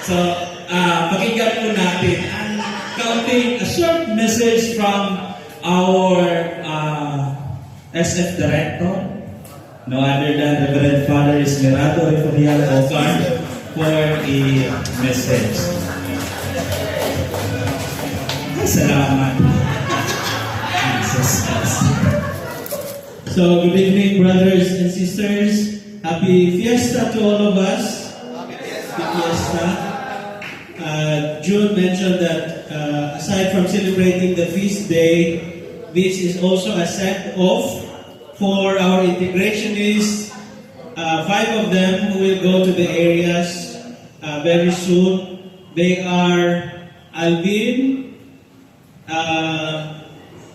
So, pakinggan po natin ang a short message from our SF Director, no other than Reverend Father Esmeraldo Reforial Ocan, for a message. Salamat. So, good evening, brothers and sisters. Happy Fiesta to all of us. Happy Fiesta. June mentioned that aside from celebrating the feast day, this is also a send-off for our integrationists. 5 of them who will go to the areas very soon. They are Alvin,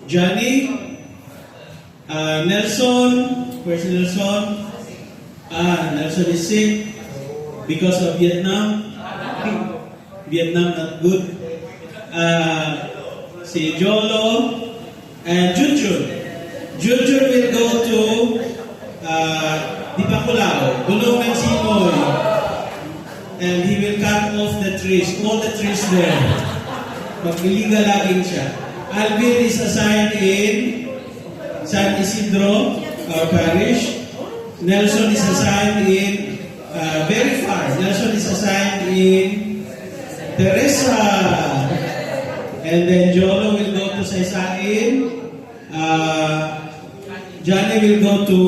Johnny, Nelson. Where's Nelson? Nelson is sick because of Vietnam. Vietnam not good. Si Jolo and Junjun. Junjun will go to Dipakulao, Gulungan Simoy, and he will cut off the trees, all the trees there. Mag-iliga laging siya. Alvin is assigned in San Isidro, our parish. Nelson is assigned in very far. Nelson is assigned in Teresa. And then Jolo will go to Saisain. Johnny will go to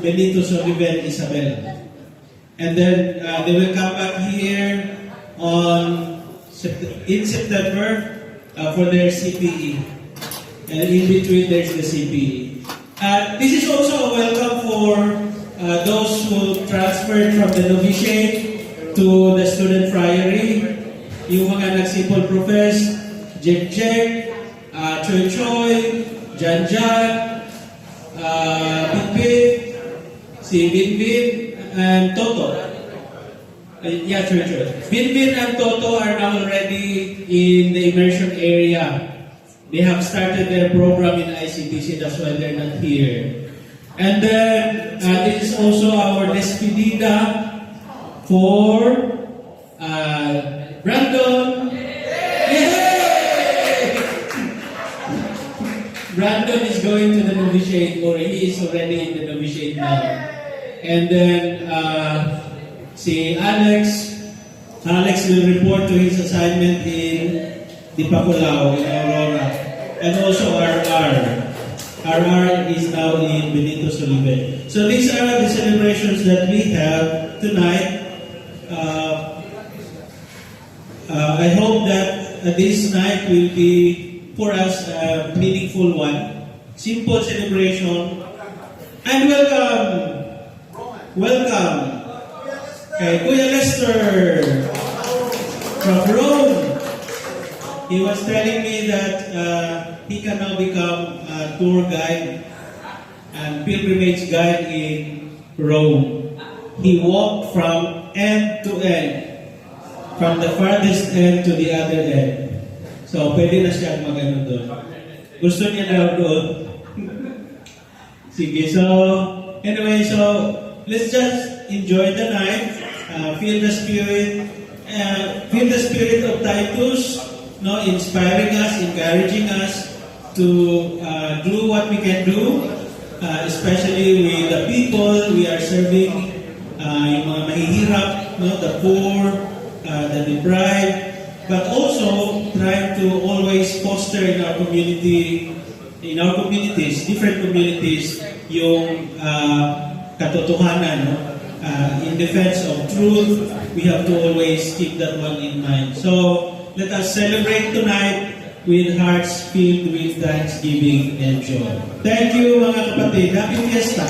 Benito Soliven, Isabel. And then they will come back here in September for their CPE. And in between there's the CPE. This is also a welcome for those who transferred from the novitiate to the student friary. Yung mga nag-simple profess, Jek, Choy Choy, Jan, Binbin, si Binbin, and Toto. Choy. Binbin and Toto are now already in the immersion area. They have started their program in ICTC, that's why they're not here. And then, this is also our despedida for Brandon. Brandon is going to the novitiate, or he is already in the novitiate now. And then, si Alex will report to his assignment in Dipakulao, in Aurora. And also RR. RR is now in Benito Soliven. So these are the celebrations that we have tonight. I hope that this night will be for us a meaningful one. Simple celebration. And welcome kay Kuya Lester from Rome. He was telling me that he can now become a tour guide and pilgrimage guide in Rome. He walked from end to end, from the farthest end to the other end. So, pwede na siya mag-ano doon. Gusto niya daw doon. Sige, so, anyway, so, let's just enjoy the night, feel the spirit of Titus, no, inspiring us, encouraging us to do what we can do, especially with the people we are serving, yung mga mahihirap, no, the poor, the deprived, but also trying to always foster in our communities, different communities, yung katotohanan, no? In defense of truth, we have to always keep that one in mind. So, let us celebrate tonight with hearts filled with thanksgiving and joy. Thank you, mga kapatid. Happy Fiesta!